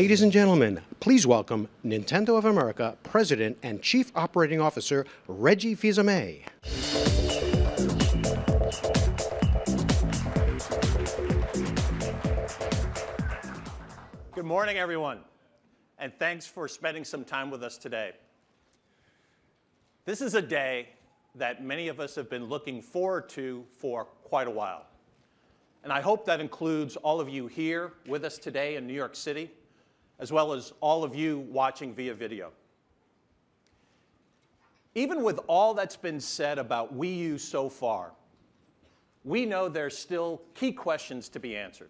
Ladies and gentlemen, please welcome Nintendo of America President and Chief Operating Officer Reggie Fils-Aimé. Good morning, everyone, and thanks for spending some time with us today. This is a day that many of us have been looking forward to for quite a while. And I hope that includes all of you here with us today in New York City, as well as all of you watching via video. Even with all that's been said about Wii U so far, we know there's still key questions to be answered.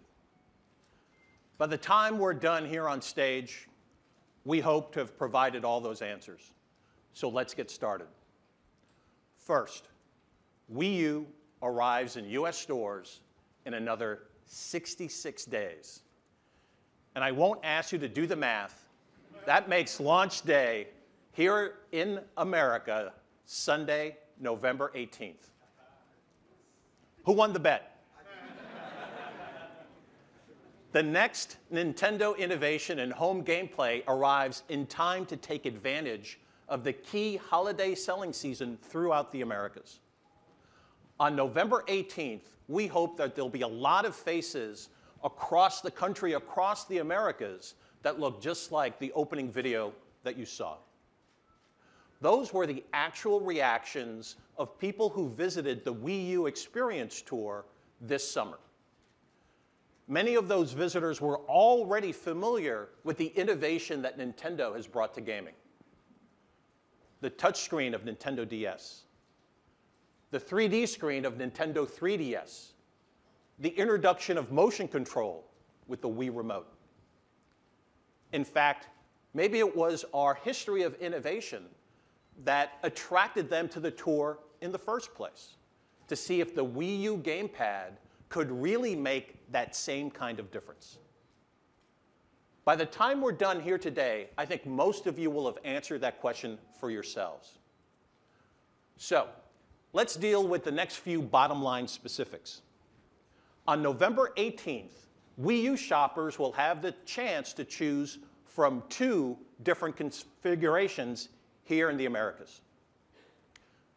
By the time we're done here on stage, we hope to have provided all those answers. So let's get started. First, Wii U arrives in US stores in another 66 days. And I won't ask you to do the math. That makes launch day here in America, Sunday, November 18th. Who won the bet? The next Nintendo innovation in home gameplay arrives in time to take advantage of the key holiday selling season throughout the Americas. On November 18th, we hope that there'll be a lot of faces across the country, across the Americas, that look just like the opening video that you saw. Those were the actual reactions of people who visited the Wii U Experience Tour this summer. Many of those visitors were already familiar with the innovation that Nintendo has brought to gaming. The touchscreen of Nintendo DS, the 3D screen of Nintendo 3DS, the introduction of motion control with the Wii Remote. In fact, maybe it was our history of innovation that attracted them to the tour in the first place, to see if the Wii U gamepad could really make that same kind of difference. By the time we're done here today, I think most of you will have answered that question for yourselves. So, let's deal with the next few bottom line specifics. On November 18th, Wii U shoppers will have the chance to choose from 2 different configurations here in the Americas.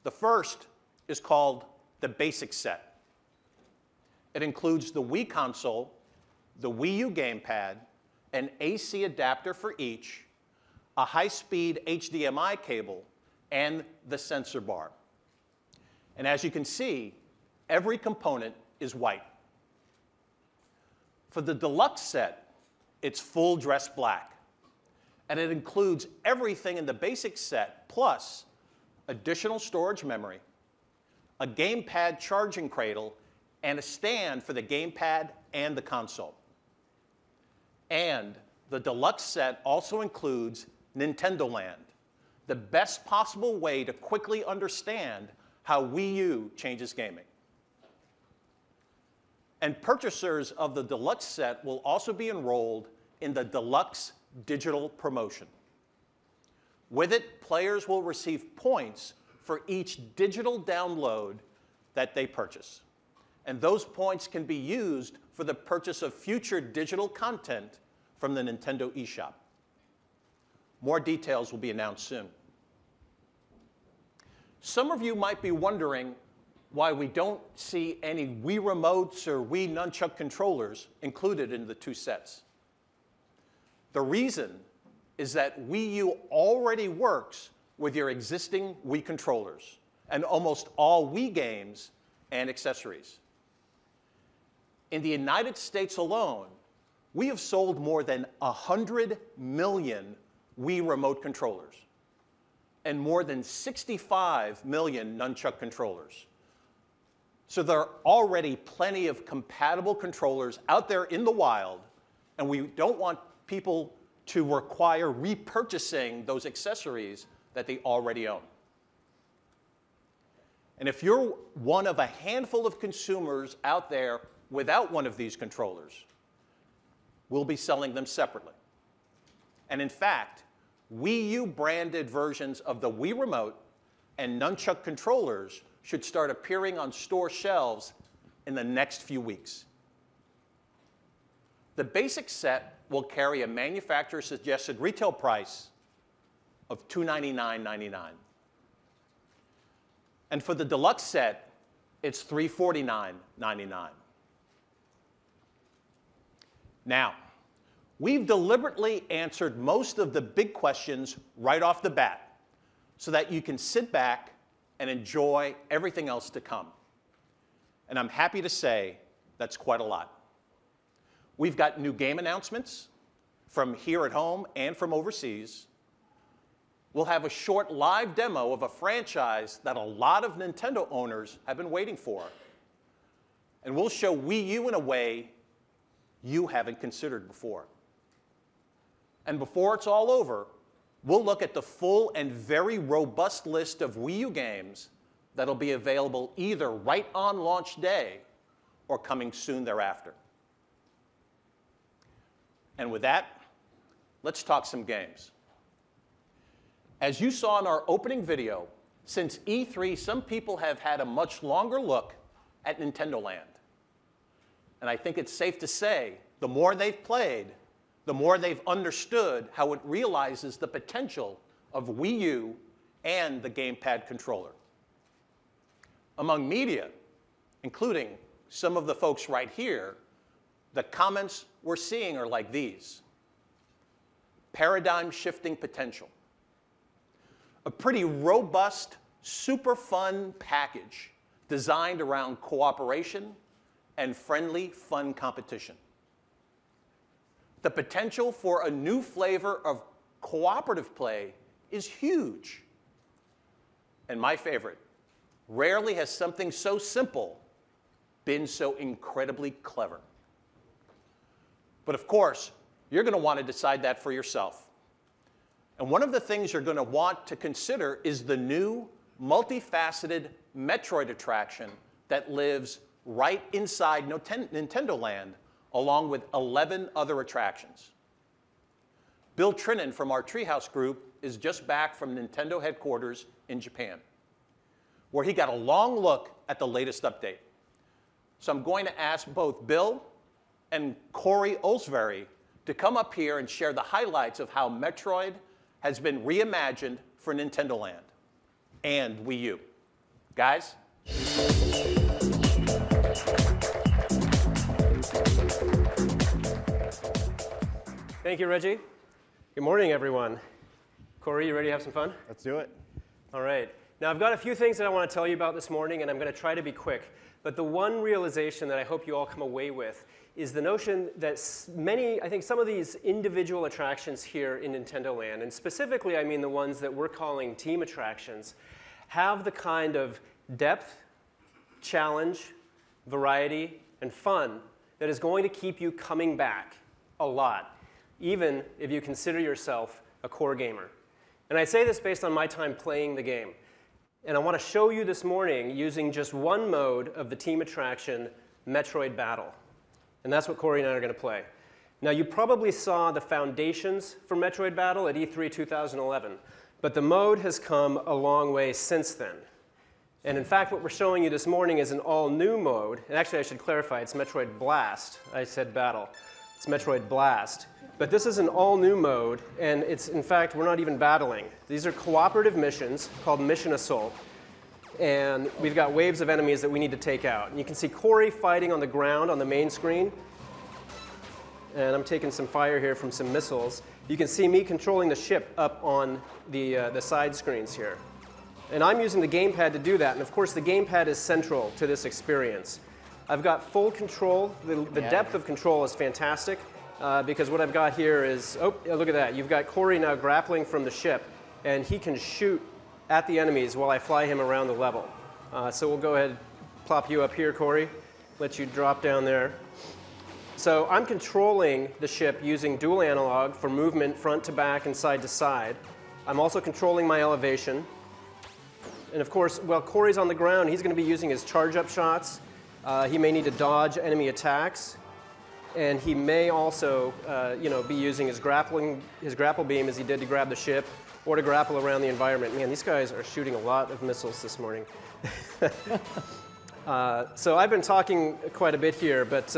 The first is called the Basic Set. It includes the Wii console, the Wii U gamepad, an AC adapter for each, a high-speed HDMI cable, and the sensor bar. And as you can see, every component is white. For the deluxe set, it's full dress black. And it includes everything in the basic set, plus additional storage memory, a gamepad charging cradle, and a stand for the gamepad and the console. And the deluxe set also includes Nintendo Land, the best possible way to quickly understand how Wii U changes gaming. And purchasers of the deluxe set will also be enrolled in the deluxe digital promotion. With it, players will receive points for each digital download that they purchase. And those points can be used for the purchase of future digital content from the Nintendo eShop. More details will be announced soon. Some of you might be wondering why we don't see any Wii remotes or Wii nunchuck controllers included in the 2 sets. The reason is that Wii U already works with your existing Wii controllers and almost all Wii games and accessories. In the United States alone, we have sold more than 100 million Wii remote controllers and more than 65 million nunchuck controllers. So there are already plenty of compatible controllers out there in the wild, and we don't want people to require repurchasing those accessories that they already own. And if you're one of a handful of consumers out there without one of these controllers, we'll be selling them separately. And in fact, Wii U branded versions of the Wii Remote and nunchuck controllers should start appearing on store shelves in the next few weeks. The basic set will carry a manufacturer-suggested retail price of $299.99. And for the deluxe set, it's $349.99. Now, we've deliberately answered most of the big questions right off the bat so that you can sit back and enjoy everything else to come. And I'm happy to say that's quite a lot. We've got new game announcements from here at home and from overseas. We'll have a short live demo of a franchise that a lot of Nintendo owners have been waiting for. And we'll show Wii U in a way you haven't considered before. And before it's all over, we'll look at the full and very robust list of Wii U games that'll be available either right on launch day or coming soon thereafter. And with that, let's talk some games. As you saw in our opening video, since E3, some people have had a much longer look at Nintendo Land. And I think it's safe to say, the more they've played, the more they've understood how it realizes the potential of Wii U and the gamepad controller. Among media, including some of the folks right here, the comments we're seeing are like these. Paradigm-shifting potential. A pretty robust, super fun package designed around cooperation and friendly, fun competition. The potential for a new flavor of cooperative play is huge. And my favorite, rarely has something so simple been so incredibly clever. But of course, you're going to want to decide that for yourself. And one of the things you're going to want to consider is the new, multifaceted Metroid attraction that lives right inside Nintendo Land, along with 11 other attractions. Bill Trine from our Treehouse group is just back from Nintendo headquarters in Japan, where he got a long look at the latest update. So I'm going to ask both Bill and Corey Olsvary to come up here and share the highlights of how Metroid has been reimagined for Nintendo Land and Wii U. Guys? Thank you, Reggie. Good morning, everyone. Corey, you ready to have some fun? Let's do it. All right. Now, I've got a few things that I want to tell you about this morning, and I'm going to try to be quick. But the one realization that I hope you all come away with is the notion that I think some of these individual attractions here in Nintendo Land, and specifically I mean the ones that we're calling team attractions, have the kind of depth, challenge, variety, and fun that is going to keep you coming back a lot, even if you consider yourself a core gamer. And I say this based on my time playing the game. And I want to show you this morning using just one mode of the team attraction, Metroid Battle. And that's what Corey and I are going to play. Now, you probably saw the foundations for Metroid Battle at E3 2011. But the mode has come a long way since then. And in fact, what we're showing you this morning is an all-new mode. And actually, I should clarify, it's Metroid Blast. I said Battle. It's Metroid Blast. But this is an all-new mode, and it's, in fact, we're not even battling. These are cooperative missions called Mission Assault. And we've got waves of enemies that we need to take out. And you can see Corey fighting on the ground on the main screen. And I'm taking some fire here from some missiles. You can see me controlling the ship up on the side screens here. And I'm using the gamepad to do that. And of course, the gamepad is central to this experience. I've got full control. The depth of control is fantastic. Because what I've got here is, oh, look at that. You've got Corey now grappling from the ship, and he can shoot at the enemies while I fly him around the level. So we'll go ahead, plop you up here, Corey, let you drop down there. So I'm controlling the ship using dual analog for movement front to back and side to side. I'm also controlling my elevation. And of course, while Corey's on the ground, he's going to be using his charge-up shots. He may need to dodge enemy attacks. And he may also be using his grapple beam as he did to grab the ship or to grapple around the environment. Man, these guys are shooting a lot of missiles this morning. So I've been talking quite a bit here, but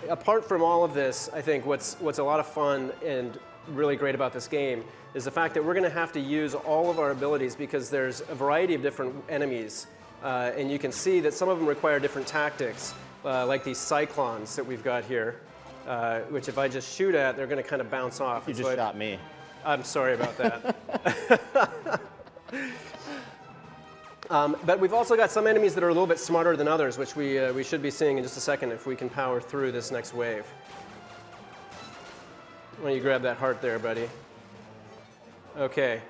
apart from all of this, I think what's a lot of fun and really great about this game is the fact that we're going to have to use all of our abilities because there's a variety of different enemies. And you can see that some of them require different tactics, like these cyclones that we've got here, which if I just shoot at, they're going to kind of bounce off. You just shot me. I'm sorry about that. But we've also got some enemies that are a little bit smarter than others, which we should be seeing in just a second if we can power through this next wave. Why don't you grab that heart there, buddy? Okay.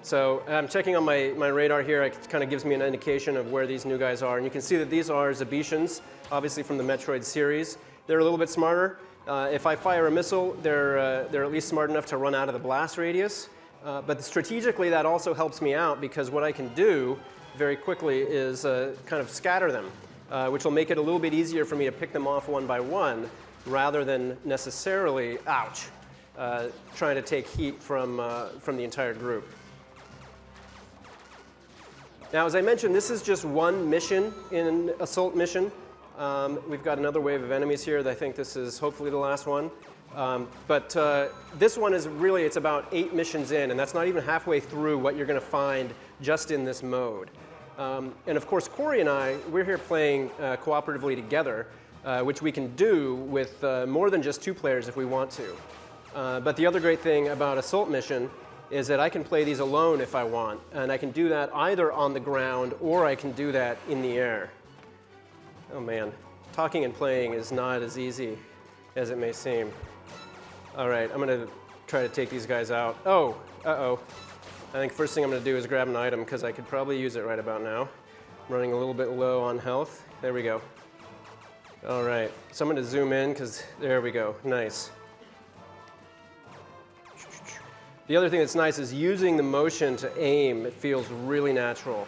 So I'm checking on my radar here. It kind of gives me an indication of where these new guys are. And you can see that these are Zabetians, obviously from the Metroid series. They're a little bit smarter. If I fire a missile, they're at least smart enough to run out of the blast radius. But strategically, that also helps me out because what I can do very quickly is kind of scatter them, which will make it a little bit easier for me to pick them off one by one rather than necessarily, ouch, trying to take heat from the entire group. Now, as I mentioned, this is just one mission in an assault mission. We've got another wave of enemies here. I think this is hopefully the last one. But this one is really, it's about 8 missions in, and that's not even halfway through what you're going to find just in this mode. And of course, Corey and I, we're here playing cooperatively together, which we can do with more than just 2 players if we want to. But the other great thing about Assault Mission is that I can play these alone if I want, and I can do that either on the ground or I can do that in the air. Oh man, talking and playing is not as easy as it may seem. All right, I'm gonna try to take these guys out. Oh, uh-oh. I think first thing I'm gonna do is grab an item because I could probably use it right about now. I'm running a little bit low on health. There we go. All right, so I'm gonna zoom in because there we go, nice. The other thing that's nice is using the motion to aim. It feels really natural.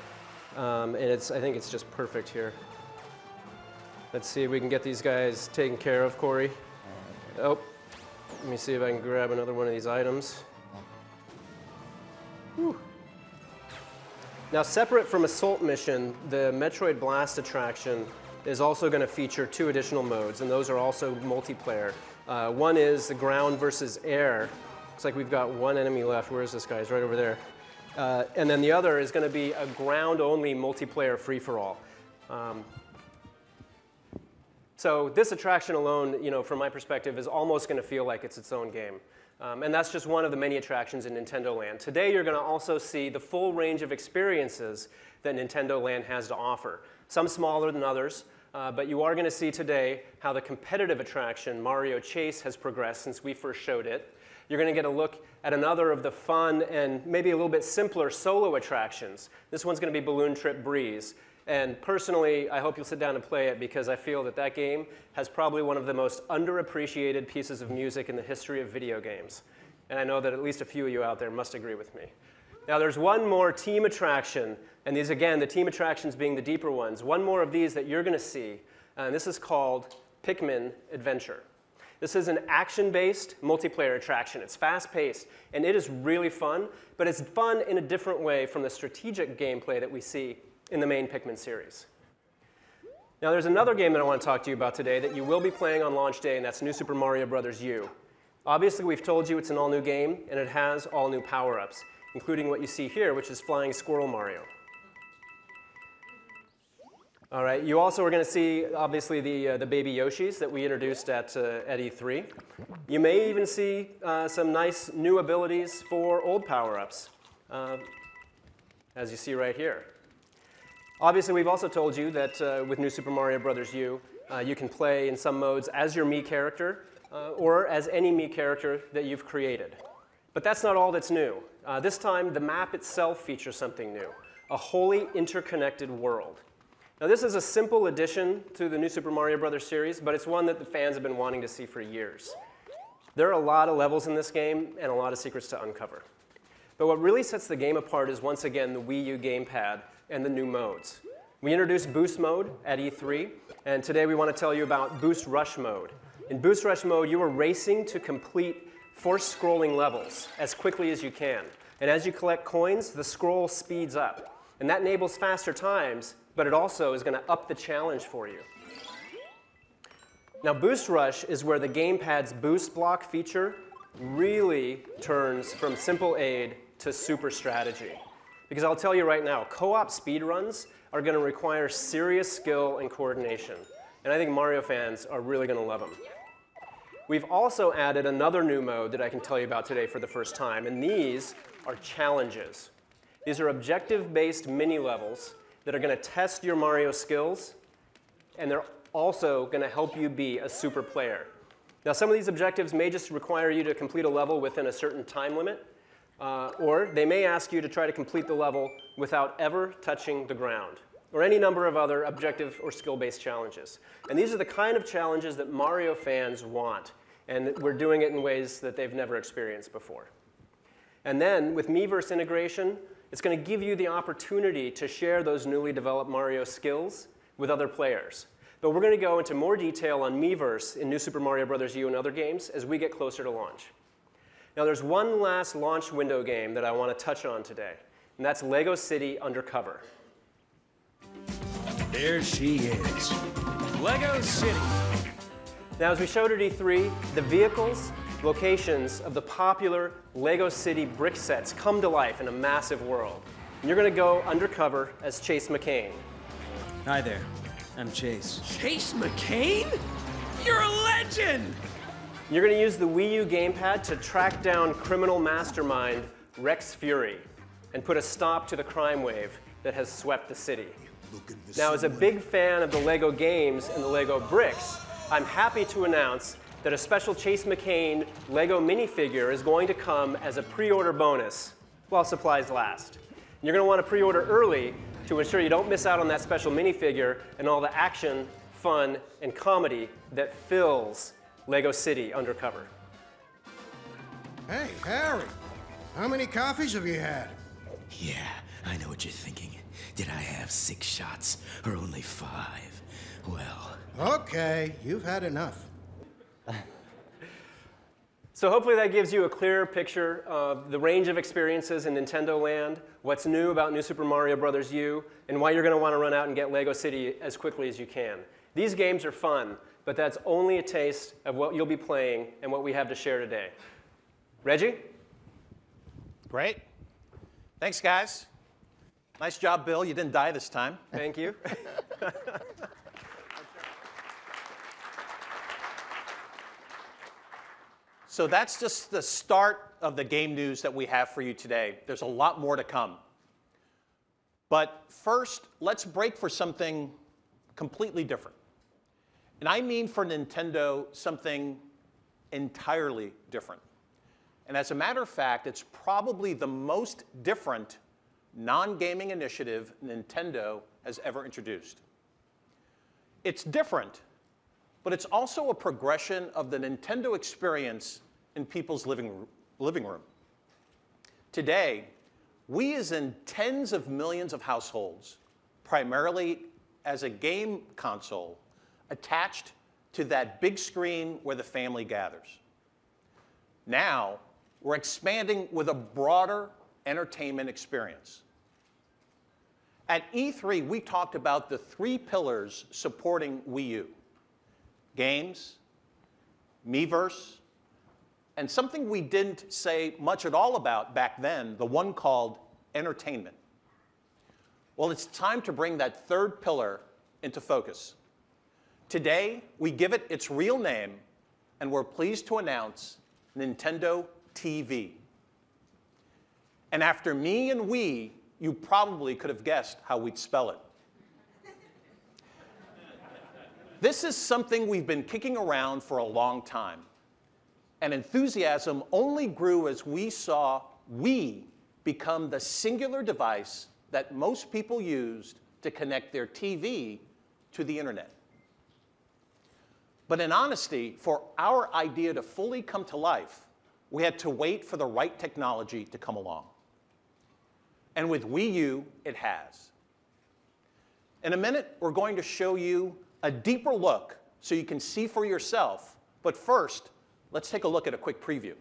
And I think it's just perfect here. Let's see if we can get these guys taken care of, Corey. Oh, let me see if I can grab another one of these items. Whew. Now, separate from Assault Mission, the Metroid Blast attraction is also going to feature 2 additional modes, and those are also multiplayer. One is the ground versus air. Looks like we've got 1 enemy left. Where is this guy? He's right over there. And then the other is going to be a ground-only multiplayer free-for-all. So this attraction alone, you know, from my perspective, is almost going to feel like it's its own game. And that's just one of the many attractions in Nintendo Land. Today, you're going to also see the full range of experiences that Nintendo Land has to offer. Some smaller than others, but you are going to see today how the competitive attraction, Mario Chase, has progressed since we first showed it. You're going to get a look at another of the fun and maybe a little bit simpler solo attractions. This one's going to be Balloon Trip Breeze. And personally, I hope you'll sit down and play it because I feel that that game has probably one of the most underappreciated pieces of music in the history of video games. And I know that at least a few of you out there must agree with me. Now, there's one more team attraction, and these, again, the team attractions being the deeper ones. One more of these that you're going to see, and this is called Pikmin Adventure. This is an action-based multiplayer attraction. It's fast-paced, and it is really fun, but it's fun in a different way from the strategic gameplay that we see in the main Pikmin series. Now, there's another game that I want to talk to you about today that you will be playing on launch day, and that's New Super Mario Bros. U. Obviously, we've told you it's an all-new game, and it has all-new power-ups, including what you see here, which is Flying Squirrel Mario. All right, you also are going to see, obviously, the baby Yoshis that we introduced at E3. You may even see some nice new abilities for old power-ups, as you see right here. Obviously, we've also told you that with New Super Mario Bros. U, you can play in some modes as your Mii character or as any Mii character that you've created. But that's not all that's new. This time, the map itself features something new, a wholly interconnected world. Now, this is a simple addition to the New Super Mario Bros. Series, but it's one that the fans have been wanting to see for years. There are a lot of levels in this game and a lot of secrets to uncover. But what really sets the game apart is, once again, the Wii U gamepad and the new modes. We introduced Boost Mode at E3, and today we want to tell you about Boost Rush Mode. In Boost Rush Mode, you are racing to complete force-scrolling levels as quickly as you can. And as you collect coins, the scroll speeds up. And that enables faster times, but it also is going to up the challenge for you. Now, Boost Rush is where the gamepad's boost block feature really turns from simple aid to super strategy. Because I'll tell you right now, co-op speedruns are going to require serious skill and coordination. And I think Mario fans are really going to love them. We've also added another new mode that I can tell you about today for the first time, and these are challenges. These are objective-based mini-levels that are going to test your Mario skills, and they're also going to help you be a super player. Now, some of these objectives may just require you to complete a level within a certain time limit, or they may ask you to try to complete the level without ever touching the ground, or any number of other objective or skill-based challenges. And these are the kind of challenges that Mario fans want, and we're doing it in ways that they've never experienced before. And then, with Miiverse integration, it's going to give you the opportunity to share those newly developed Mario skills with other players. But we're going to go into more detail on Miiverse in New Super Mario Bros. U and other games as we get closer to launch. Now, there's one last launch window game that I want to touch on today, and that's LEGO City Undercover. There she is. LEGO City. Now, as we showed at E3, the vehicles, locations of the popular LEGO City brick sets come to life in a massive world. And you're going to go undercover as Chase McCain. Hi there. I'm Chase. Chase McCain? You're a legend! You're going to use the Wii U gamepad to track down criminal mastermind Rex Fury and put a stop to the crime wave that has swept the city. Now, as a big fan of the LEGO games and the LEGO bricks, I'm happy to announce that a special Chase McCain LEGO minifigure is going to come as a pre-order bonus while supplies last. You're going to want to pre-order early to ensure you don't miss out on that special minifigure and all the action, fun, and comedy that fills LEGO City Undercover. Hey, Harry, how many coffees have you had? Yeah, I know what you're thinking. Did I have 6 shots or only 5? Well... Okay, you've had enough. So hopefully that gives you a clearer picture of the range of experiences in Nintendo Land, what's new about New Super Mario Bros. U, and why you're going to want to run out and get LEGO City as quickly as you can. These games are fun, but that's only a taste of what you'll be playing and what we have to share today. Reggie? Great. Thanks, guys. Nice job, Bill. You didn't die this time. Thank you. So that's just the start of the game news that we have for you today. There's a lot more to come. But first, let's break for something completely different. And I mean for Nintendo, something entirely different. And as a matter of fact, it's probably the most different non-gaming initiative Nintendo has ever introduced. It's different, but it's also a progression of the Nintendo experience in people's living room. Today, Wii is in tens of millions of households, primarily as a game console attached to that big screen where the family gathers. Now, we're expanding with a broader entertainment experience. At E3, we talked about the 3 pillars supporting Wii U: games, Miiverse, and something we didn't say much at all about back then, the one called entertainment. Well, it's time to bring that 3rd pillar into focus. Today, we give it its real name, and we're pleased to announce Nintendo TV. And after me and Wii, you probably could have guessed how we'd spell it. This is something we've been kicking around for a long time. And enthusiasm only grew as we saw Wii become the singular device that most people used to connect their TV to the internet. But in honesty, for our idea to fully come to life, we had to wait for the right technology to come along. And with Wii U, it has. In a minute, we're going to show you a deeper look so you can see for yourself. But first, let's take a look at a quick preview.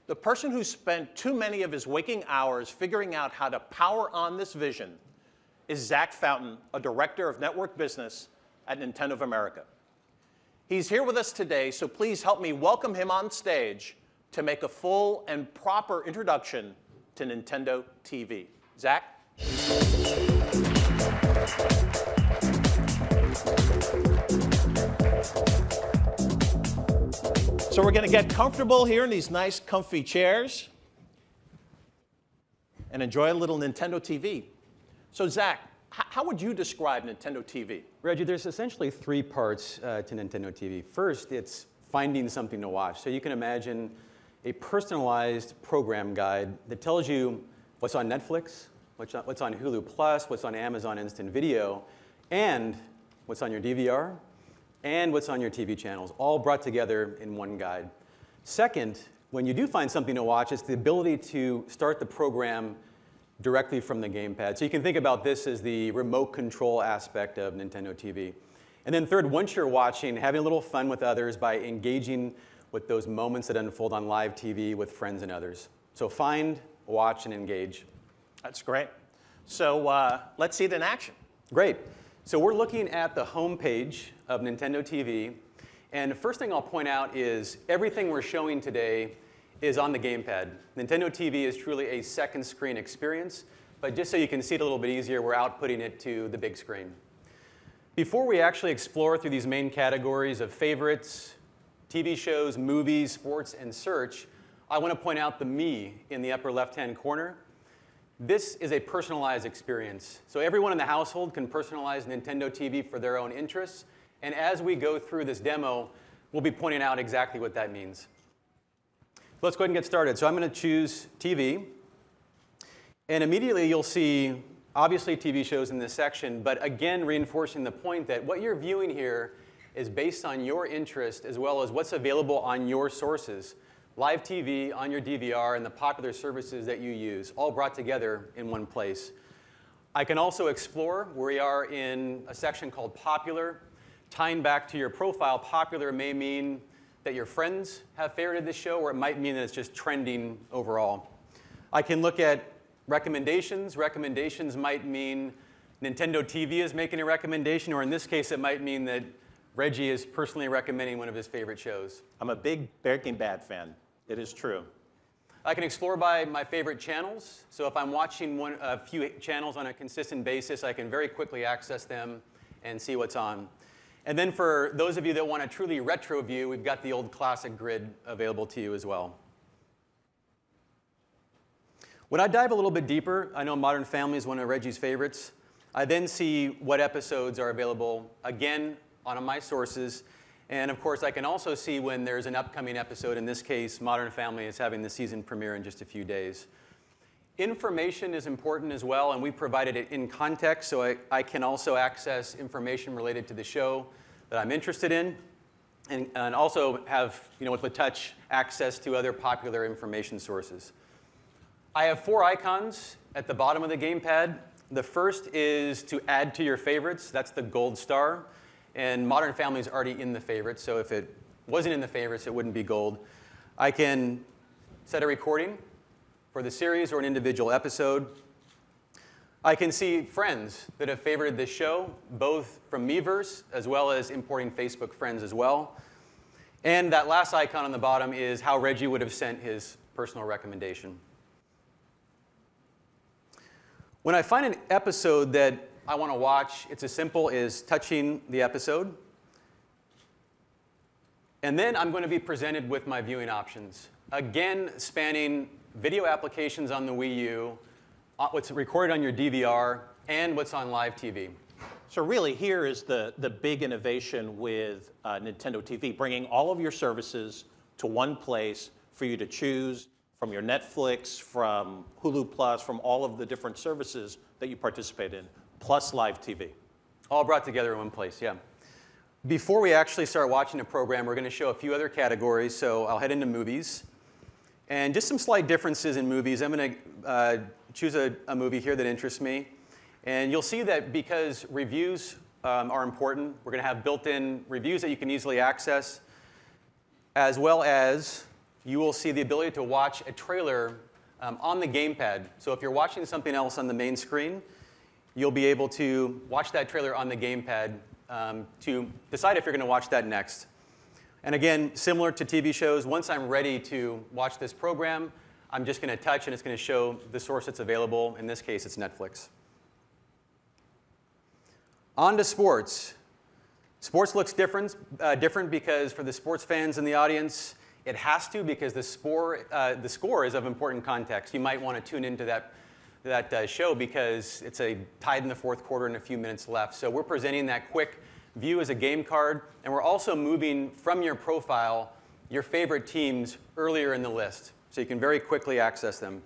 The person who spent too many of his waking hours figuring out how to power on this vision is Zach Fountain, a director of network business at Nintendo of America. He's here with us today, so please help me welcome him on stage to make a full and proper introduction to Nintendo TV. Zach? So we're going to get comfortable here in these nice, comfy chairs and enjoy a little Nintendo TV. So Zach, how would you describe Nintendo TV? Reggie, there's essentially three parts to Nintendo TV. First, it's finding something to watch. So you can imagine a personalized program guide that tells you what's on Netflix, what's on Hulu Plus, what's on Amazon Instant Video, and what's on your DVR, and what's on your TV channels, all brought together in one guide. Second, when you do find something to watch, it's the ability to start the program directly from the gamepad. So you can think about this as the remote control aspect of Nintendo TV. And then third, once you're watching, having a little fun with others by engaging with those moments that unfold on live TV with friends and others. So find, watch, and engage. That's great. So let's see it in action. Great. So we're looking at the home page of Nintendo TV. And the first thing I'll point out is everything we're showing today is on the gamepad. Nintendo TV is truly a second screen experience. But just so you can see it a little bit easier, we're outputting it to the big screen. Before we actually explore through these main categories of favorites, TV shows, movies, sports, and search, I want to point out the Me in the upper left-hand corner. This is a personalized experience. So everyone in the household can personalize Nintendo TV for their own interests. And as we go through this demo, we'll be pointing out exactly what that means. Let's go ahead and get started. So I'm going to choose TV. And immediately you'll see, obviously, TV shows in this section, but again, reinforcing the point that what you're viewing here is based on your interest as well as what's available on your sources. Live TV on your DVR and the popular services that you use, all brought together in one place. I can also explore. We are in a section called Popular. Tying back to your profile, popular may mean that your friends have favorited this show, or it might mean that it's just trending overall. I can look at recommendations. Recommendations might mean Nintendo TV is making a recommendation, or in this case, it might mean that Reggie is personally recommending one of his favorite shows. I'm a big Breaking Bad fan. It is true. I can explore by my favorite channels. So if I'm watching a few channels on a consistent basis, I can very quickly access them and see what's on. And then for those of you that want a truly retro view, we've got the old classic grid available to you as well. When I dive a little bit deeper, I know Modern Family is one of Reggie's favorites. I then see what episodes are available, again, on my sources. And of course, I can also see when there's an upcoming episode. In this case, Modern Family is having the season premiere in just a few days. Information is important as well, and we provided it in context, so I can also access information related to the show that I'm interested in, and also have, with the touch, access to other popular information sources. I have 4 icons at the bottom of the gamepad. The first is to add to your favorites. That's the gold star. And Modern Family is already in the favorites, so if it wasn't in the favorites, it wouldn't be gold. I can set a recording for the series or an individual episode. I can see friends that have favorited this show, both from Miiverse as well as importing Facebook friends as well. And that last icon on the bottom is how Reggie would have sent his personal recommendation. When I find an episode that I want to watch, it's as simple as touching the episode. And then I'm going to be presented with my viewing options. Again, spanning video applications on the Wii U, what's recorded on your DVR, and what's on live TV. So really, here is the big innovation with Nintendo TV, bringing all of your services to one place for you to choose from your Netflix, from Hulu Plus, from all of the different services that you participate in, plus live TV. All brought together in one place, yeah. Before we actually start watching a program, we're going to show a few other categories, so I'll head into movies. And just some slight differences in movies. I'm going to choose a movie here that interests me. And you'll see that because reviews are important, we're going to have built-in reviews that you can easily access, as well as you will see the ability to watch a trailer on the gamepad. So if you're watching something else on the main screen, you'll be able to watch that trailer on the gamepad to decide if you're going to watch that next. And again, similar to TV shows, once I'm ready to watch this program, I'm just going to touch and it's going to show the source that's available. In this case, it's Netflix. On to sports. Sports looks different because for the sports fans in the audience, it has to because the score is of important context. You might want to tune into that show because it's tied in the fourth quarter and a few minutes left. So we're presenting that quick view as a game card, and we're also moving from your profile your favorite teams earlier in the list, so you can very quickly access them.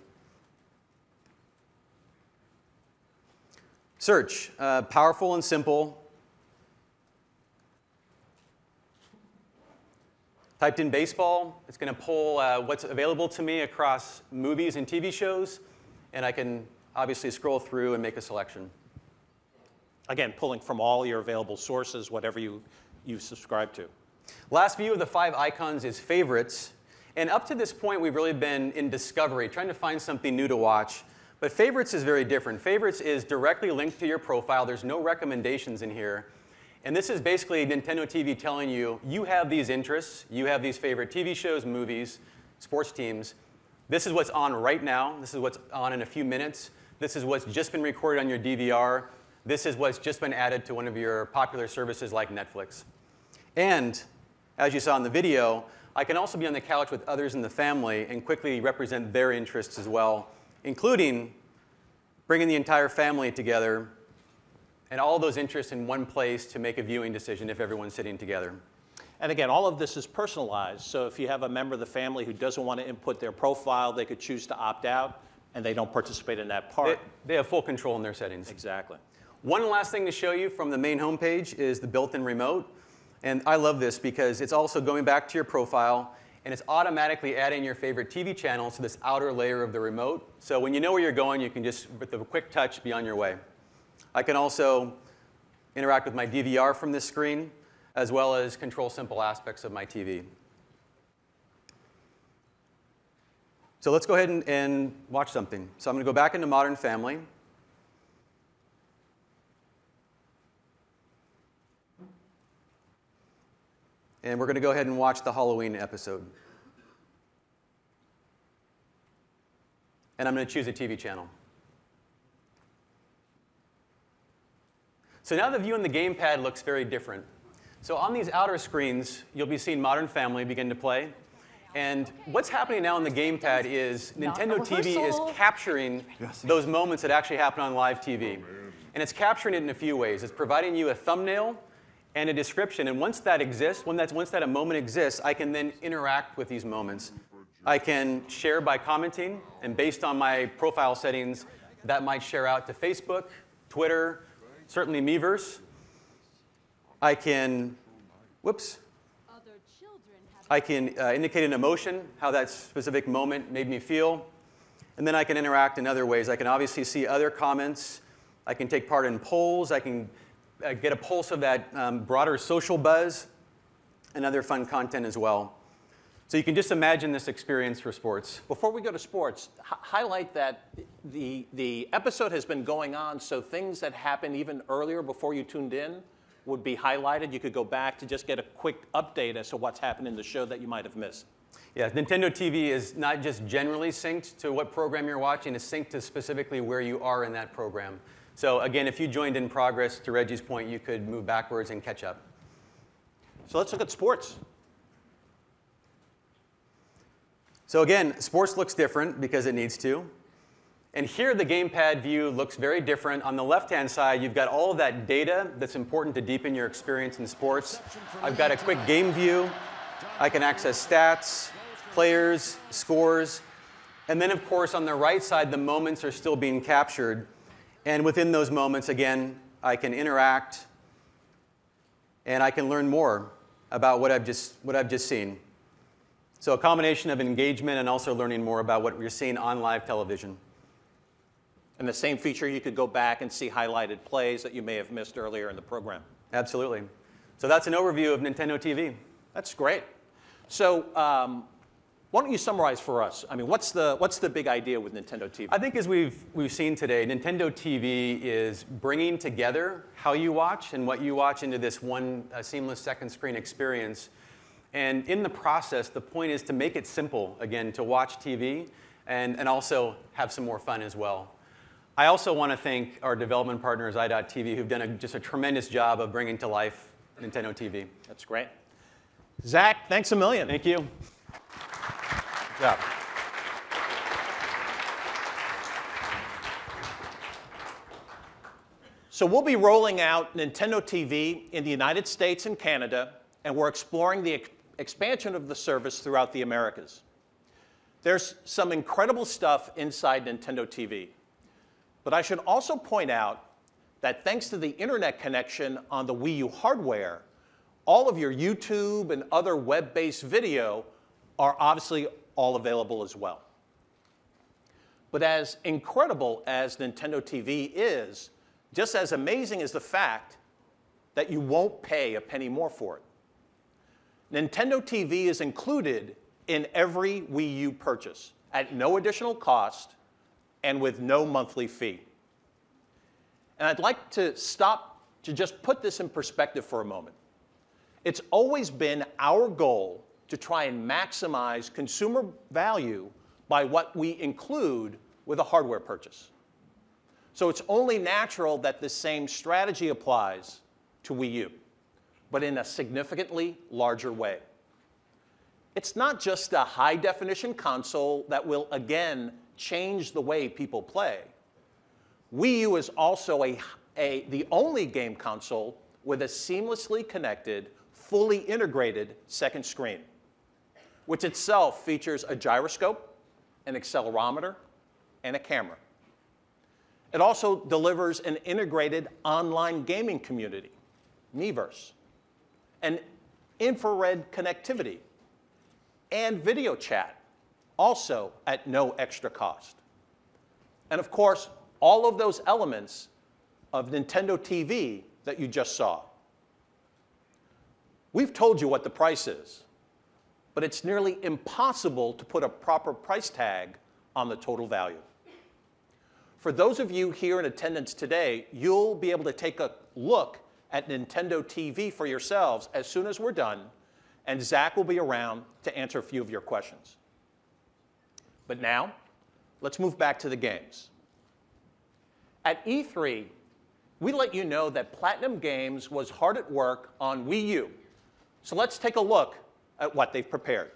Search, powerful and simple. Typed in baseball, it's going to pull what's available to me across movies and TV shows, and I can obviously scroll through and make a selection. Again, pulling from all your available sources, whatever you subscribe to. Last view of the 5 icons is favorites. And up to this point, we've really been in discovery, trying to find something new to watch. But favorites is very different. Favorites is directly linked to your profile. There's no recommendations in here. And this is basically Nintendo TV telling you, you have these interests, you have these favorite TV shows, movies, sports teams. This is what's on right now. This is what's on in a few minutes. This is what's just been recorded on your DVR. This is what's just been added to one of your popular services like Netflix. And as you saw in the video, I can also be on the couch with others in the family and quickly represent their interests as well, including bringing the entire family together and all those interests in one place to make a viewing decision if everyone's sitting together. And again, all of this is personalized. So if you have a member of the family who doesn't want to input their profile, they could choose to opt out, and they don't participate in that part. They have full control in their settings. Exactly. One last thing to show you from the main homepage is the built-in remote. And I love this because it's also going back to your profile, and it's automatically adding your favorite TV channels to this outer layer of the remote. So when you know where you're going, you can just, with a quick touch, be on your way. I can also interact with my DVR from this screen, as well as control simple aspects of my TV. So let's go ahead and watch something. So I'm going to go back into Modern Family. And we're going to go ahead and watch the Halloween episode. And I'm going to choose a TV channel. So now the view on the gamepad looks very different. So on these outer screens, you'll be seeing Modern Family begin to play. And what's happening now on the gamepad is Nintendo TV is capturing those moments that actually happen on live TV. And it's capturing it in a few ways. It's providing you a thumbnail and a description. And once that exists, once that moment exists, I can then interact with these moments. I can share by commenting, and based on my profile settings, that might share out to Facebook, Twitter, certainly Miiverse. I can, I can indicate an emotion, how that specific moment made me feel. And then I can interact in other ways. I can obviously see other comments. I can take part in polls. I can get a pulse of that broader social buzz and other fun content as well. So you can just imagine this experience for sports. Before we go to sports, highlight that the episode has been going on, so things that happened even earlier before you tuned in would be highlighted. You could go back to just get a quick update as to what's happened in the show that you might have missed. Yeah, Nintendo TV is not just generally synced to what program you're watching, it's synced to specifically where you are in that program. So again, if you joined in progress, to Reggie's point, you could move backwards and catch up. So let's look at sports. So again, sports looks different because it needs to. And here the gamepad view looks very different. On the left-hand side, you've got all of that data that's important to deepen your experience in sports. I've got a quick game view. I can access stats, players, scores. And then, of course, on the right side, the moments are still being captured. And within those moments, again, I can interact, and I can learn more about what I've just seen. So a combination of engagement and also learning more about what you're seeing on live television. And the same feature, you could go back and see highlighted plays that you may have missed earlier in the program. Absolutely. So that's an overview of Nintendo TV. That's great. So Why don't you summarize for us? I mean, what's the big idea with Nintendo TV? I think as we've seen today, Nintendo TV is bringing together how you watch and what you watch into this one seamless second screen experience. And in the process, the point is to make it simple, again, to watch TV and also have some more fun as well. I also want to thank our development partners, i.TV, who've done just a tremendous job of bringing to life Nintendo TV. That's great. Zach, thanks a million. Thank you. Good job. So we'll be rolling out Nintendo TV in the United States and Canada, and we're exploring the expansion of the service throughout the Americas. There's some incredible stuff inside Nintendo TV, but I should also point out that thanks to the internet connection on the Wii U hardware, all of your YouTube and other web-based video are obviously all available as well. But as incredible as Nintendo TV is, just as amazing is the fact that you won't pay a penny more for it. Nintendo TV is included in every Wii U purchase at no additional cost and with no monthly fee. And I'd like to stop to just put this in perspective for a moment. It's always been our goal to try and maximize consumer value by what we include with a hardware purchase. So it's only natural that the same strategy applies to Wii U, but in a significantly larger way. It's not just a high-definition console that will, again, change the way people play. Wii U is also the only game console with a seamlessly connected, fully integrated second screen, which itself features a gyroscope, an accelerometer, and a camera. It also delivers an integrated online gaming community, Miiverse, and infrared connectivity, and video chat, also at no extra cost. And of course, all of those elements of Nintendo TV that you just saw. We've told you what the price is, but it's nearly impossible to put a proper price tag on the total value. For those of you here in attendance today, you'll be able to take a look at Nintendo TV for yourselves as soon as we're done, and Zach will be around to answer a few of your questions. But now, let's move back to the games. At E3, we let you know that Platinum Games was hard at work on Wii U. So let's take a look at what they've prepared.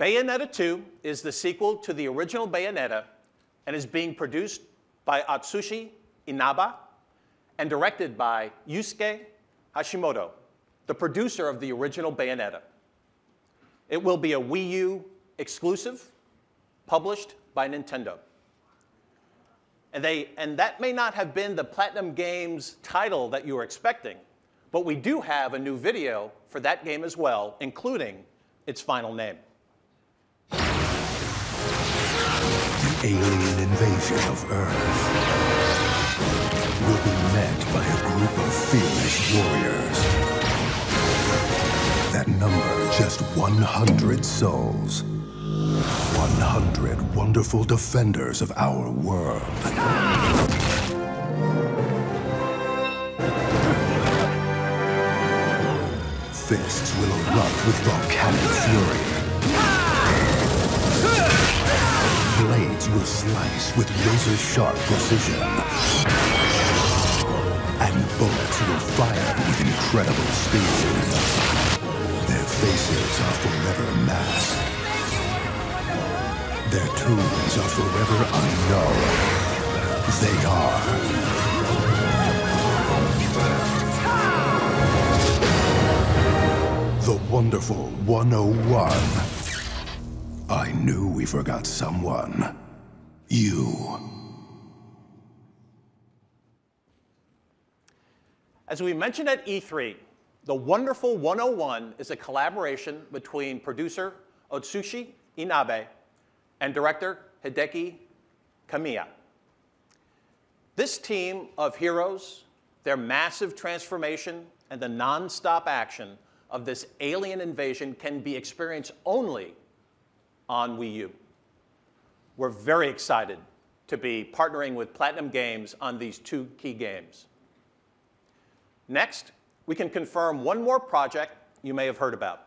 Bayonetta 2 is the sequel to the original Bayonetta and is being produced by Atsushi Inaba and directed by Yusuke Hashimoto, the producer of the original Bayonetta. It will be a Wii U exclusive, published by Nintendo. And that may not have been the Platinum Games title that you were expecting, but we do have a new video for that game as well, including its final name. Alien invasion of Earth will be met by a group of fearless warriors that number just 100 souls. 100 wonderful defenders of our world. Fists will erupt with volcanic fury. Blades will slice with razor-sharp precision. And bullets will fire with incredible speed. Their faces are forever masked. Their tombs are forever unknown. They are wonderful 101. I knew we forgot someone. You. As we mentioned at E3, The Wonderful 101 is a collaboration between producer Otsushi Inabe and director Hideki Kamiya. This team of heroes, their massive transformation, and the non-stop action of this alien invasion can be experienced only on Wii U. We're very excited to be partnering with Platinum Games on these two key games. Next, we can confirm one more project you may have heard about.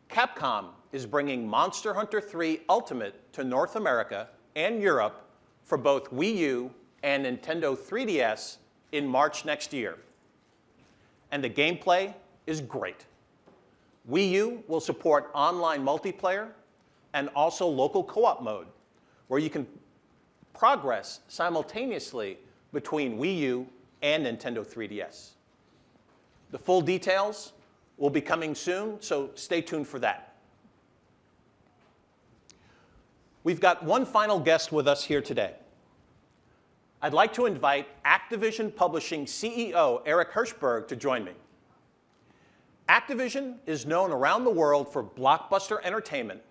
Capcom is bringing Monster Hunter 3 Ultimate to North America and Europe for both Wii U and Nintendo 3DS in March next year. And the gameplay is great. Wii U will support online multiplayer and also local co-op mode, where you can progress simultaneously between Wii U and Nintendo 3DS. The full details will be coming soon, so stay tuned for that. We've got one final guest with us here today. I'd like to invite Activision Publishing CEO Eric Hirshberg to join me. Activision is known around the world for blockbuster entertainment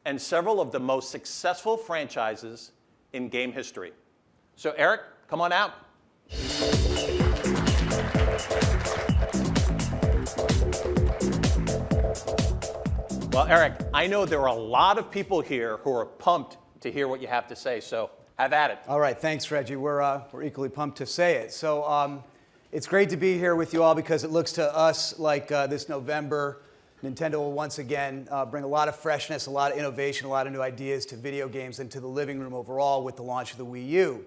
and several of the most successful franchises in game history. So Eric, come on out. Well, Eric, I know there are a lot of people here who are pumped to hear what you have to say, so have at it. All right, thanks, Reggie. We're equally pumped to say it. So it's great to be here with you all because it looks to us like this November, Nintendo will once again bring a lot of freshness, a lot of innovation, a lot of new ideas to video games and to the living room overall with the launch of the Wii U.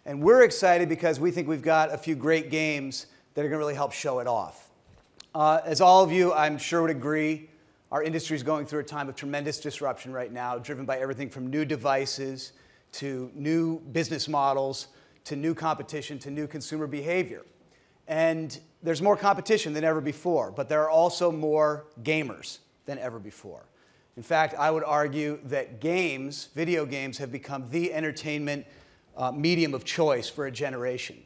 And we're excited because we think we've got a few great games that are going to really help show it off. As all of you, I'm sure, would agree, our industry is going through a time of tremendous disruption right now, driven by everything from new devices to new business models to new competition to new consumer behavior. And there's more competition than ever before, but there are also more gamers than ever before. In fact, I would argue that games, video games, have become the entertainment medium of choice for a generation.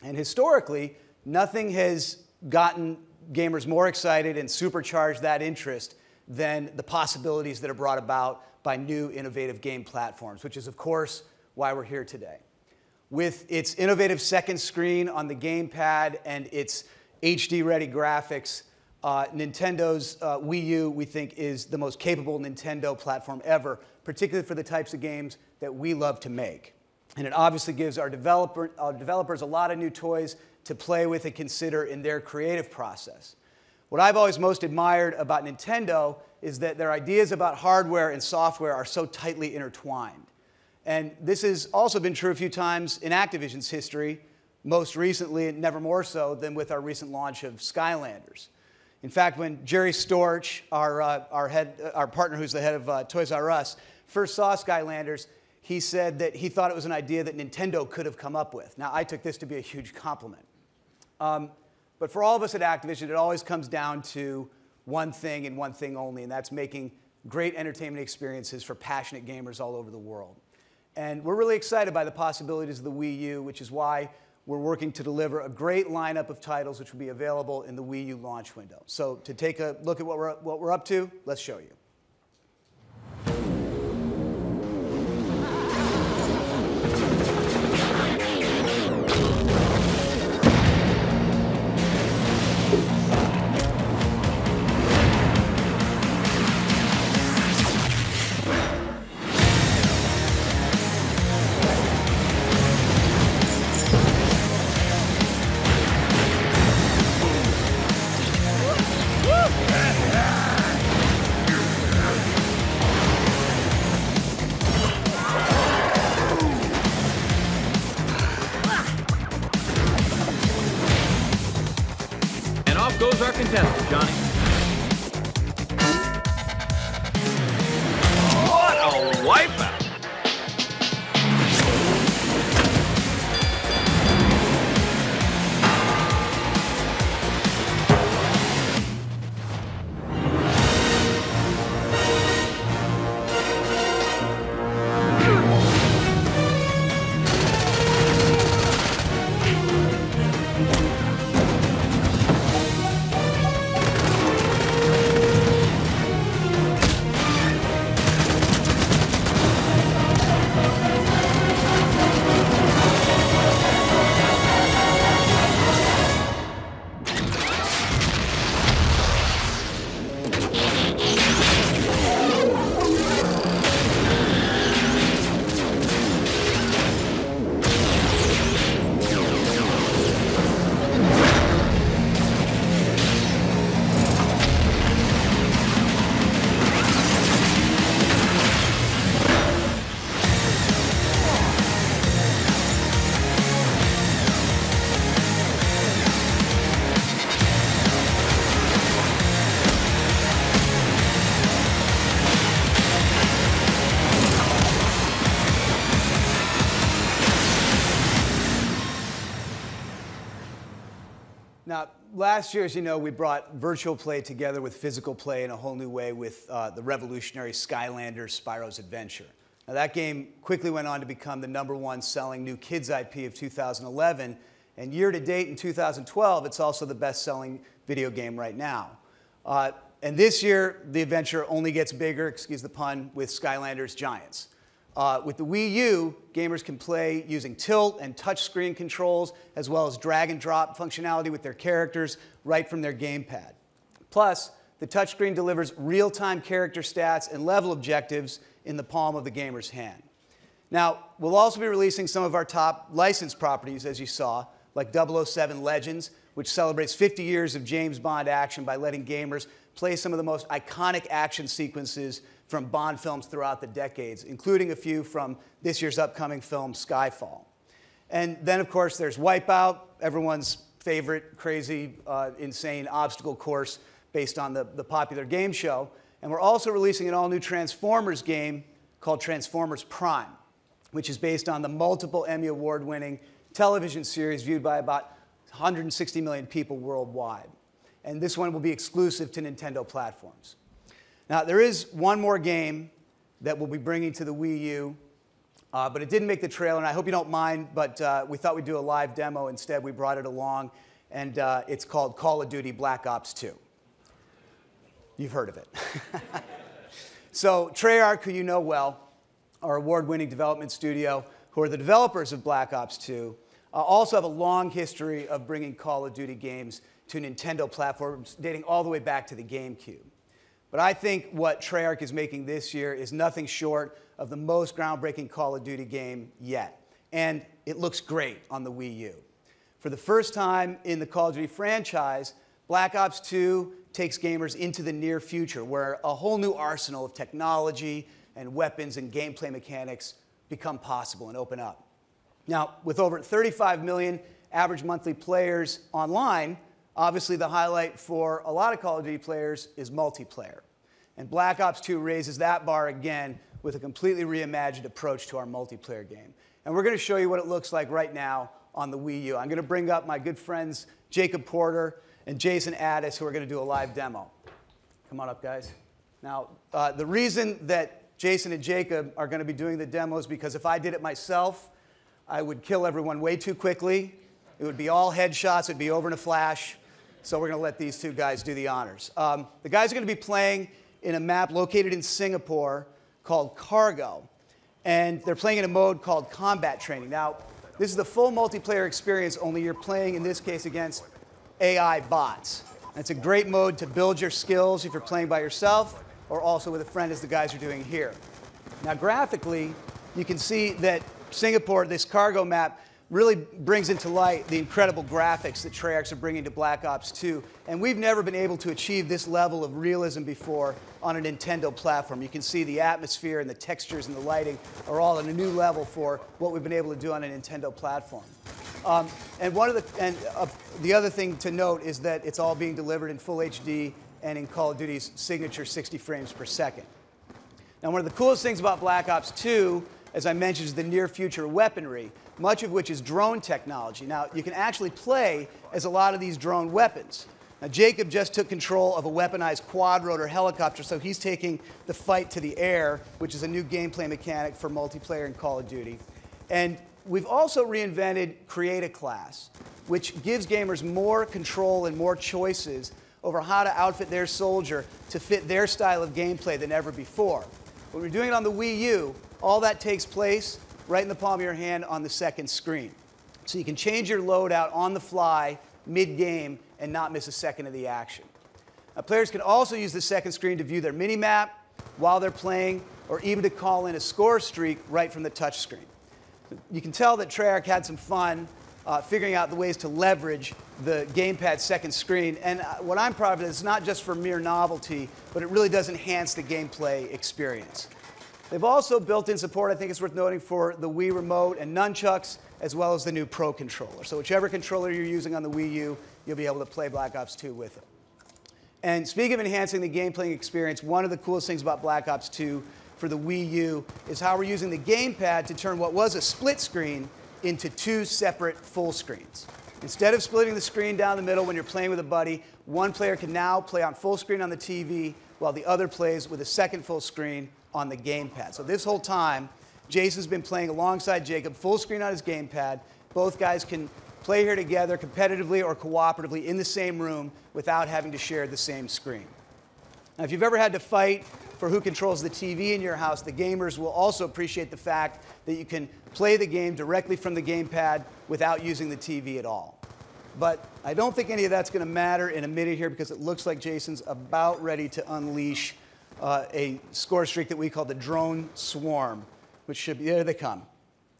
And historically, nothing has gotten gamers more excited and supercharged that interest than the possibilities that are brought about by new innovative game platforms, which is, of course, why we're here today. With its innovative second screen on the gamepad and its HD-ready graphics, Nintendo's Wii U, we think, is the most capable Nintendo platform ever, particularly for the types of games that we love to make. And it obviously gives our developers a lot of new toys to play with and consider in their creative process. What I've always most admired about Nintendo is that their ideas about hardware and software are so tightly intertwined. And this has also been true a few times in Activision's history, most recently and never more so than with our recent launch of Skylanders. In fact, when Jerry Storch, our partner who's the head of Toys R Us, first saw Skylanders, he said that he thought it was an idea that Nintendo could have come up with. Now, I took this to be a huge compliment. But for all of us at Activision, it always comes down to one thing and one thing only, and that's making great entertainment experiences for passionate gamers all over the world. And we're really excited by the possibilities of the Wii U, which is why we're working to deliver a great lineup of titles which will be available in the Wii U launch window. So to take a look at what we're up to, let's show you. Goes our contestant, Johnny. What a wipeout! Now, last year, as you know, we brought virtual play together with physical play in a whole new way with the revolutionary Skylanders Spyro's Adventure. Now, that game quickly went on to become the #1 selling new kids IP of 2011, and year to date in 2012, it's also the best-selling video game right now. And this year, the adventure only gets bigger, excuse the pun, with Skylanders Giants. With the Wii U, gamers can play using tilt and touchscreen controls, as well as drag and drop functionality with their characters right from their gamepad. Plus, the touchscreen delivers real-time character stats and level objectives in the palm of the gamer's hand. Now, we'll also be releasing some of our top licensed properties, as you saw, like 007 Legends, which celebrates 50 years of James Bond action by letting gamers play some of the most iconic action sequences from Bond films throughout the decades, including a few from this year's upcoming film, Skyfall. And then, of course, there's Wipeout, everyone's favorite crazy, insane obstacle course based on the popular game show. And we're also releasing an all-new Transformers game called Transformers Prime, which is based on the multiple Emmy Award-winning television series viewed by about 160 million people worldwide. And this one will be exclusive to Nintendo platforms. Now, there is one more game that we'll be bringing to the Wii U, but it didn't make the trailer, and I hope you don't mind, but we thought we'd do a live demo instead. We brought it along, and it's called Call of Duty Black Ops 2. You've heard of it. So Treyarch, who you know well, our award-winning development studio, who are the developers of Black Ops 2, also have a long history of bringing Call of Duty games to Nintendo platforms dating all the way back to the GameCube. But I think what Treyarch is making this year is nothing short of the most groundbreaking Call of Duty game yet. And it looks great on the Wii U. For the first time in the Call of Duty franchise, Black Ops 2 takes gamers into the near future, where a whole new arsenal of technology and weapons and gameplay mechanics become possible and open up. Now, with over 35 million average monthly players online, obviously the highlight for a lot of Call of Duty players is multiplayer. And Black Ops 2 raises that bar again with a completely reimagined approach to our multiplayer game. And we're going to show you what it looks like right now on the Wii U. I'm going to bring up my good friends Jacob Porter and Jason Addis, who are going to do a live demo. Come on up, guys. Now, the reason that Jason and Jacob are going to be doing the demo is because if I did it myself, I would kill everyone way too quickly. It would be all headshots. It would be over in a flash. So we're going to let these two guys do the honors. The guys are going to be playing in a map located in Singapore called Cargo. And they're playing in a mode called Combat Training. Now, this is the full multiplayer experience, only you're playing, in this case, against AI bots. And it's a great mode to build your skills if you're playing by yourself or also with a friend, as the guys are doing here. Now, graphically, you can see that Singapore, this Cargo map, really brings into light the incredible graphics that Treyarch are bringing to Black Ops 2. And we've never been able to achieve this level of realism before on a Nintendo platform. You can see the atmosphere and the textures and the lighting are all at a new level for what we've been able to do on a Nintendo platform. And the other thing to note is that it's all being delivered in full HD and in Call of Duty's signature 60 frames per second. Now, one of the coolest things about Black Ops 2, as I mentioned, is the near future weaponry, much of which is drone technology. Now, you can actually play as a lot of these drone weapons. Now, Jacob just took control of a weaponized quad-rotor helicopter, so he's taking the fight to the air, which is a new gameplay mechanic for multiplayer in Call of Duty. And we've also reinvented Create a Class, which gives gamers more control and more choices over how to outfit their soldier to fit their style of gameplay than ever before. When we're doing it on the Wii U, all that takes place right in the palm of your hand on the second screen. So you can change your loadout on the fly, mid-game, and not miss a second of the action. Now, players can also use the second screen to view their mini-map while they're playing, or even to call in a score streak right from the touch screen. You can tell that Treyarch had some fun figuring out the ways to leverage the gamepad second screen. And what I'm proud of is it's not just for mere novelty, but it really does enhance the gameplay experience. They've also built in support, I think it's worth noting, for the Wii Remote and nunchucks, as well as the new Pro Controller. So whichever controller you're using on the Wii U, you'll be able to play Black Ops 2 with it. And speaking of enhancing the gameplay experience, one of the coolest things about Black Ops 2 for the Wii U is how we're using the gamepad to turn what was a split screen into two separate full screens. Instead of splitting the screen down the middle when you're playing with a buddy, one player can now play on full screen on the TV while the other plays with a second full screen on the gamepad. So this whole time, Jason's been playing alongside Jacob, full screen on his gamepad. Both guys can play here together competitively or cooperatively in the same room without having to share the same screen. Now, if you've ever had to fight for who controls the TV in your house, the gamers will also appreciate the fact that you can play the game directly from the gamepad without using the TV at all. But I don't think any of that's going to matter in a minute here because it looks like Jason's about ready to unleash a score streak that we call the drone swarm, which should be, there they come.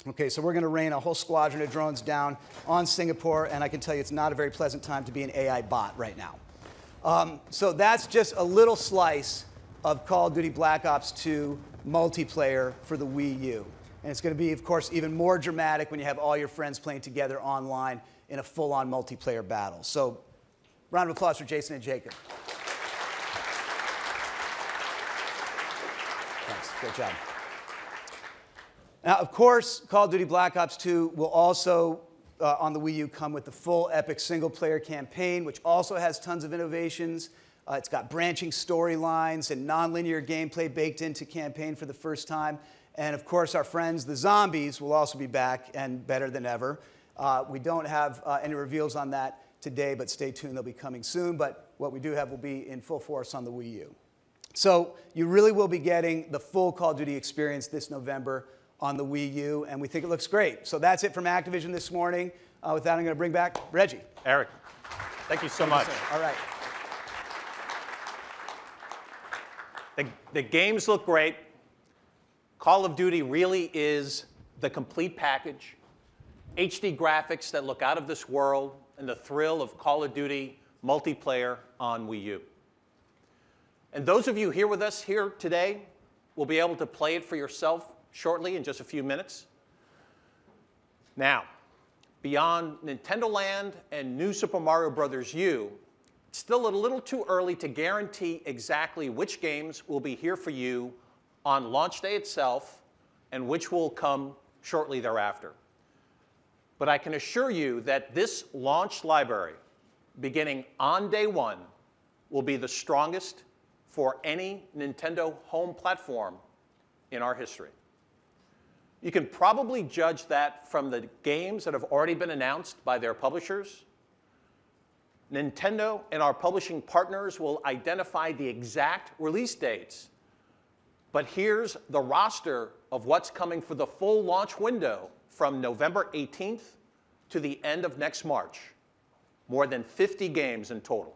Okay, so we're going to rain a whole squadron of drones down on Singapore, and I can tell you it's not a very pleasant time to be an AI bot right now. So that's just a little slice of Call of Duty Black Ops 2 multiplayer for the Wii U. And it's going to be, of course, even more dramatic when you have all your friends playing together online in a full-on multiplayer battle. So, round of applause for Jason and Jacob. Thanks, great job. Now, of course, Call of Duty Black Ops 2 will also, on the Wii U, come with the full epic single-player campaign, which also has tons of innovations. It's got branching storylines and non-linear gameplay baked into campaign for the first time. And, of course, our friends, the zombies, will also be back and better than ever. We don't have any reveals on that today, but stay tuned. They'll be coming soon. But what we do have will be in full force on the Wii U. So you really will be getting the full Call of Duty experience this November on the Wii U, and we think it looks great. So that's it from Activision this morning. With that, I'm going to bring back Reggie. Eric, thank you so much. All right. The games look great. Call of Duty really is the complete package. HD graphics that look out of this world, and the thrill of Call of Duty multiplayer on Wii U. And those of you here with us here today will be able to play it for yourself shortly in just a few minutes. Now, beyond Nintendo Land and New Super Mario Bros. U, it's still a little too early to guarantee exactly which games will be here for you on launch day itself and which will come shortly thereafter. But I can assure you that this launch library, beginning on day one, will be the strongest for any Nintendo home platform in our history. You can probably judge that from the games that have already been announced by their publishers. Nintendo and our publishing partners will identify the exact release dates. But here's the roster of what's coming for the full launch window from November 18th to the end of next March. More than 50 games in total.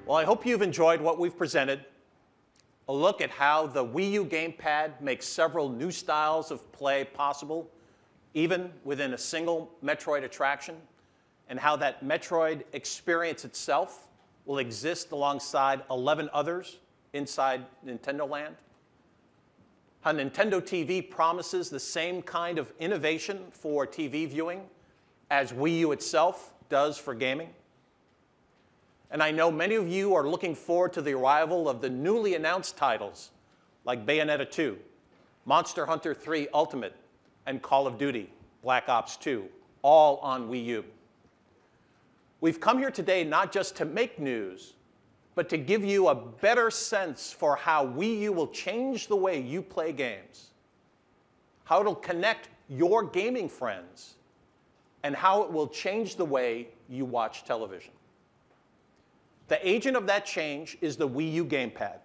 Well, I hope you've enjoyed what we've presented. A look at how the Wii U gamepad makes several new styles of play possible, even within a single Metroid attraction, and how that Metroid experience itself will exist alongside 11 others inside Nintendo Land. How Nintendo TV promises the same kind of innovation for TV viewing as Wii U itself does for gaming. And I know many of you are looking forward to the arrival of the newly announced titles like Bayonetta 2, Monster Hunter 3 Ultimate, and Call of Duty Black Ops 2, all on Wii U. We've come here today not just to make news, but to give you a better sense for how Wii U will change the way you play games, how it'll connect your gaming friends, and how it will change the way you watch television. The agent of that change is the Wii U gamepad,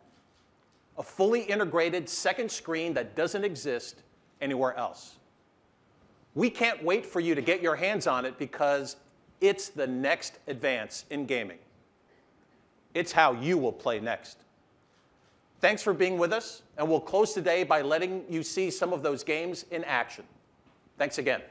a fully integrated second screen that doesn't exist anywhere else. We can't wait for you to get your hands on it because it's the next advance in gaming. It's how you will play next. Thanks for being with us, and we'll close today by letting you see some of those games in action. Thanks again.